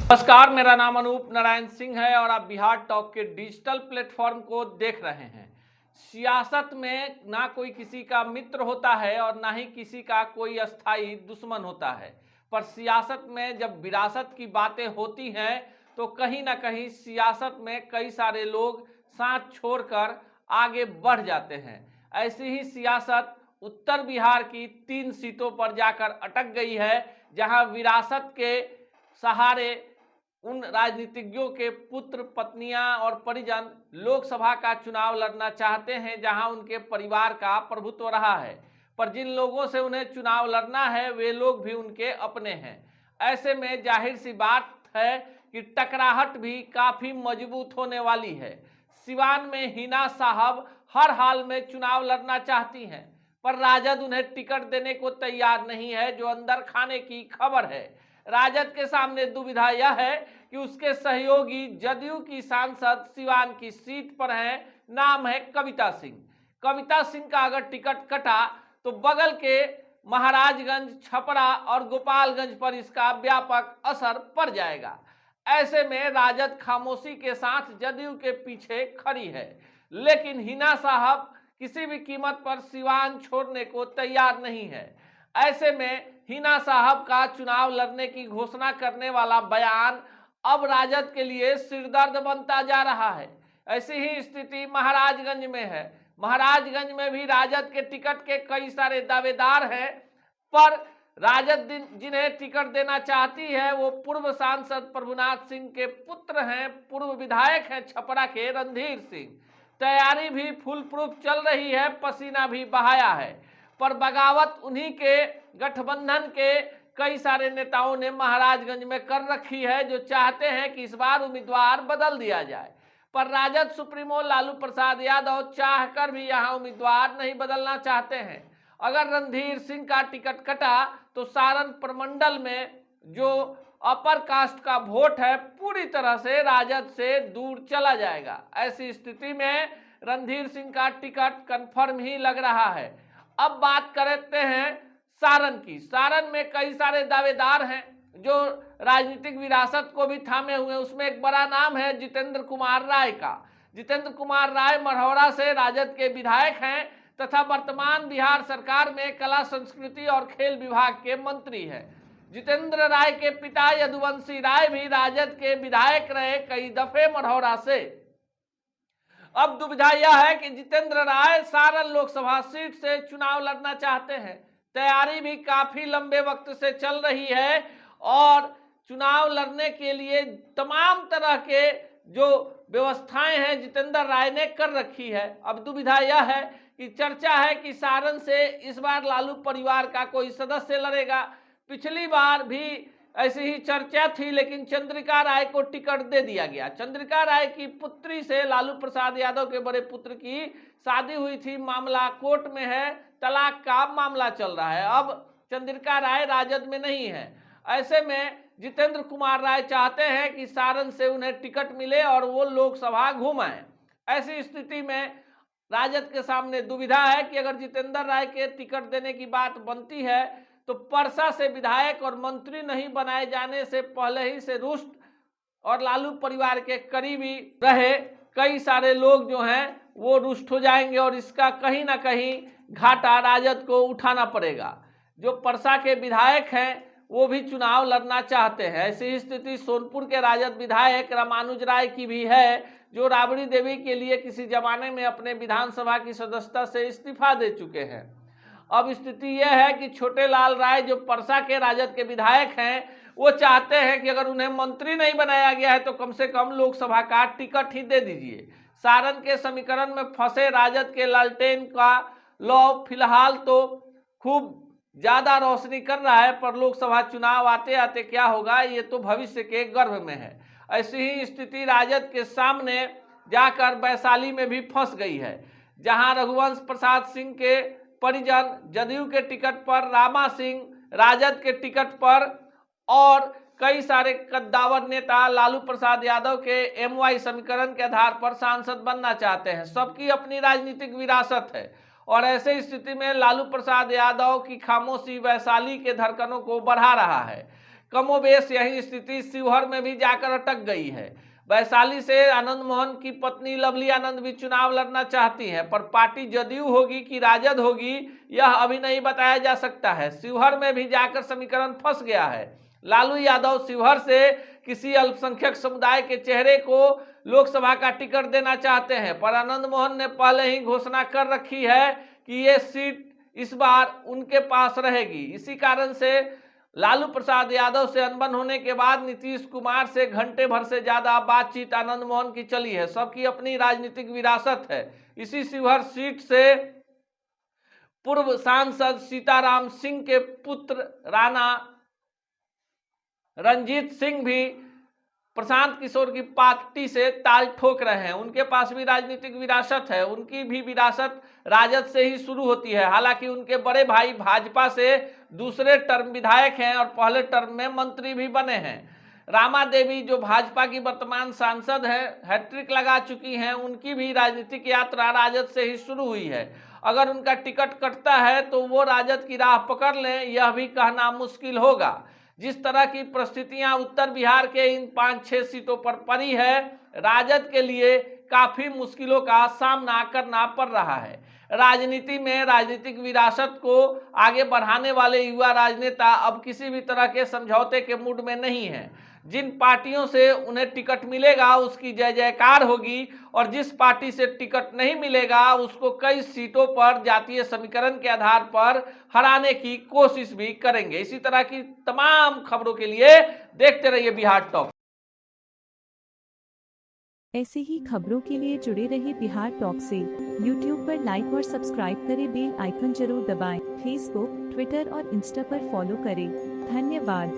नमस्कार, मेरा नाम अनूप नारायण सिंह है और आप बिहार टॉक के डिजिटल प्लेटफॉर्म को देख रहे हैं। सियासत में ना कोई किसी का मित्र होता है और ना ही किसी का कोई अस्थाई दुश्मन होता है, पर सियासत में जब विरासत की बातें होती हैं तो कहीं ना कहीं सियासत में कई सारे लोग साथ छोड़कर आगे बढ़ जाते हैं। ऐसी ही सियासत उत्तर बिहार की 3 सीटों पर जाकर अटक गई है, जहां विरासत के सहारे उन राजनीतिज्ञों के पुत्र, पत्नियां और परिजन लोकसभा का चुनाव लड़ना चाहते हैं, जहां उनके परिवार का प्रभुत्व रहा है। पर जिन लोगों से उन्हें चुनाव लड़ना है वे लोग भी उनके अपने हैं। ऐसे में जाहिर सी बात है कि टकराहट भी काफी मजबूत होने वाली है। सिवान में हिना साहब हर हाल में चुनाव लड़ना चाहती हैं, पर राजद उन्हें टिकट देने को तैयार नहीं है, जो अंदर खाने की खबर है। राजद के सामने दुविधा यह है कि उसके सहयोगी जदयू की सांसद सिवान की सीट पर हैं। नाम है कविता सिंह। कविता सिंह का अगर टिकट कटा तो बगल के महाराजगंज, छपरा और गोपालगंज पर इसका व्यापक असर पड़ जाएगा। ऐसे में राजद खामोशी के साथ जदयू के पीछे खड़ी है, लेकिन हिना साहब किसी भी कीमत पर सिवान छोड़ने को तैयार नहीं है। ऐसे में हिना साहब का चुनाव लड़ने की घोषणा करने वाला बयान अब राजद के लिए सिरदर्द बनता जा रहा है। ऐसी ही स्थिति महाराजगंज में है। महाराजगंज में भी राजद के टिकट के कई सारे दावेदार हैं, पर राजद जिन्हें टिकट देना चाहती है वो पूर्व सांसद प्रभुनाथ सिंह के पुत्र हैं, पूर्व विधायक हैं छपरा के रणधीर सिंह। तैयारी भी फुल प्रूफ चल रही है, पसीना भी बहाया है, पर बगावत उन्हीं के गठबंधन के कई सारे नेताओं ने महाराजगंज में कर रखी है, जो चाहते हैं कि इस बार उम्मीदवार बदल दिया जाए। पर राजद सुप्रीमो लालू प्रसाद यादव चाहकर भी यहां उम्मीदवार नहीं बदलना चाहते हैं। अगर रणधीर सिंह का टिकट कटा तो सारण प्रमंडल में जो अपर कास्ट का वोट है पूरी तरह से राजद से दूर चला जाएगा। ऐसी स्थिति में रणधीर सिंह का टिकट कंफर्म ही लग रहा है। अब बात करते हैं सारण की। सारण में कई सारे दावेदार हैं जो राजनीतिक विरासत को भी थामे हुए। उसमें एक बड़ा नाम है जितेंद्र कुमार राय का। जितेंद्र कुमार राय मढ़ौरा से राजद के विधायक हैं तथा वर्तमान बिहार सरकार में कला, संस्कृति और खेल विभाग के मंत्री हैं। जितेंद्र राय के पिता यदुवंशी राय भी राजद के विधायक रहे कई दफे मढ़ौरा से। अब दुविधा यह है कि जितेंद्र राय सारण लोकसभा सीट से चुनाव लड़ना चाहते हैं। तैयारी भी काफी लंबे वक्त से चल रही है और चुनाव लड़ने के लिए तमाम तरह के जो व्यवस्थाएं हैं जितेंद्र राय ने कर रखी है। अब दुविधा यह है कि चर्चा है कि सारण से इस बार लालू परिवार का कोई सदस्य लड़ेगा। पिछली बार भी ऐसी ही चर्चा थी, लेकिन चंद्रिका राय को टिकट दे दिया गया। चंद्रिका राय की पुत्री से लालू प्रसाद यादव के बड़े पुत्र की शादी हुई थी, मामला कोर्ट में है, तलाक का मामला चल रहा है। अब चंद्रिका राय राजद में नहीं है। ऐसे में जितेंद्र कुमार राय चाहते हैं कि सारण से उन्हें टिकट मिले और वो लोकसभा घूमाएं। ऐसी स्थिति में राजद के सामने दुविधा है कि अगर जितेंद्र राय के टिकट देने की बात बनती है तो परसा से विधायक और मंत्री नहीं बनाए जाने से पहले ही से रुष्ट और लालू परिवार के करीबी रहे कई सारे लोग जो हैं वो रुष्ट हो जाएंगे और इसका कहीं ना कहीं घाटा राजद को उठाना पड़ेगा। जो परसा के विधायक हैं वो भी चुनाव लड़ना चाहते हैं। ऐसी स्थिति सोनपुर के राजद विधायक रामानुज राय की भी है, जो राबड़ी देवी के लिए किसी जमाने में अपने विधानसभा की सदस्यता से इस्तीफा दे चुके हैं। अब स्थिति यह है कि छोटे लाल राय जो परसा के राजद के विधायक हैं वो चाहते हैं कि अगर उन्हें मंत्री नहीं बनाया गया है तो कम से कम लोकसभा का टिकट ही दे दीजिए। सारण के समीकरण में फंसे राजद के लालटेन का लौ फिलहाल तो खूब ज्यादा रोशनी कर रहा है, पर लोकसभा चुनाव आते आते क्या होगा ये तो भविष्य के गर्भ में है। ऐसी ही स्थिति राजद के सामने जाकर वैशाली में भी फंस गई है, जहां रघुवंश प्रसाद सिंह के परिजन जदयू के टिकट पर, रामा सिंह राजद के टिकट पर और कई सारे कद्दावर नेता लालू प्रसाद यादव के एमवाई समीकरण के आधार पर सांसद बनना चाहते हैं। सबकी अपनी राजनीतिक विरासत है और ऐसे स्थिति में लालू प्रसाद यादव की खामोशी वैशाली के धड़कनों को बढ़ा रहा है, कमोबेश यही स्थिति शिवहर में भी जाकर अटक गई है। वैशाली से आनंद मोहन की पत्नी लवली आनंद भी चुनाव लड़ना चाहती हैं, पर पार्टी जदयू होगी कि राजद होगी यह अभी नहीं बताया जा सकता है। शिवहर में भी जाकर समीकरण फंस गया है। लालू यादव शिवहर से किसी अल्पसंख्यक समुदाय के चेहरे को लोकसभा का टिकट देना चाहते हैं, पर आनंद मोहन ने पहले ही घोषणा कर रखी है कि ये सीट इस बार उनके पास रहेगी। इसी कारण से लालू प्रसाद यादव से अनबन होने के बाद नीतीश कुमार से घंटे भर से ज्यादा बातचीत आनंद मोहन की चली है। सबकी अपनी राजनीतिक विरासत है। इसी शिवहर सीट से पूर्व सांसद सीताराम सिंह के पुत्र राणा रंजीत सिंह भी प्रशांत किशोर की पार्टी से ताल ठोक रहे हैं। उनके पास भी राजनीतिक विरासत है। उनकी भी विरासत राजद से ही शुरू होती है। हालांकि उनके बड़े भाई भाजपा से दूसरे टर्म विधायक हैं और पहले टर्म में मंत्री भी बने हैं। रामा देवी जो भाजपा की वर्तमान सांसद हैं, हैट्रिक लगा चुकी हैं, उनकी भी राजनीतिक यात्रा राजद से ही शुरू हुई है। अगर उनका टिकट कटता है तो वो राजद की राह पकड़ लें, यह भी कहना मुश्किल होगा। जिस तरह की परिस्थितियां उत्तर बिहार के इन 5-6 सीटों पर पड़ी है, राजद के लिए काफी मुश्किलों का सामना करना पड़ रहा है। राजनीति में राजनीतिक विरासत को आगे बढ़ाने वाले युवा राजनेता अब किसी भी तरह के समझौते के मूड में नहीं है। जिन पार्टियों से उन्हें टिकट मिलेगा उसकी जय जयकार होगी, और जिस पार्टी से टिकट नहीं मिलेगा उसको कई सीटों पर जातीय समीकरण के आधार पर हराने की कोशिश भी करेंगे। इसी तरह की तमाम खबरों के लिए देखते रहिए बिहार टॉक। ऐसी ही खबरों के लिए जुड़े रहिए बिहार टॉक से। यूट्यूब पर लाइक और सब्सक्राइब करें, बेल आइकन जरूर दबाएं। फेसबुक, ट्विटर और इंस्टा पर फॉलो करें। धन्यवाद।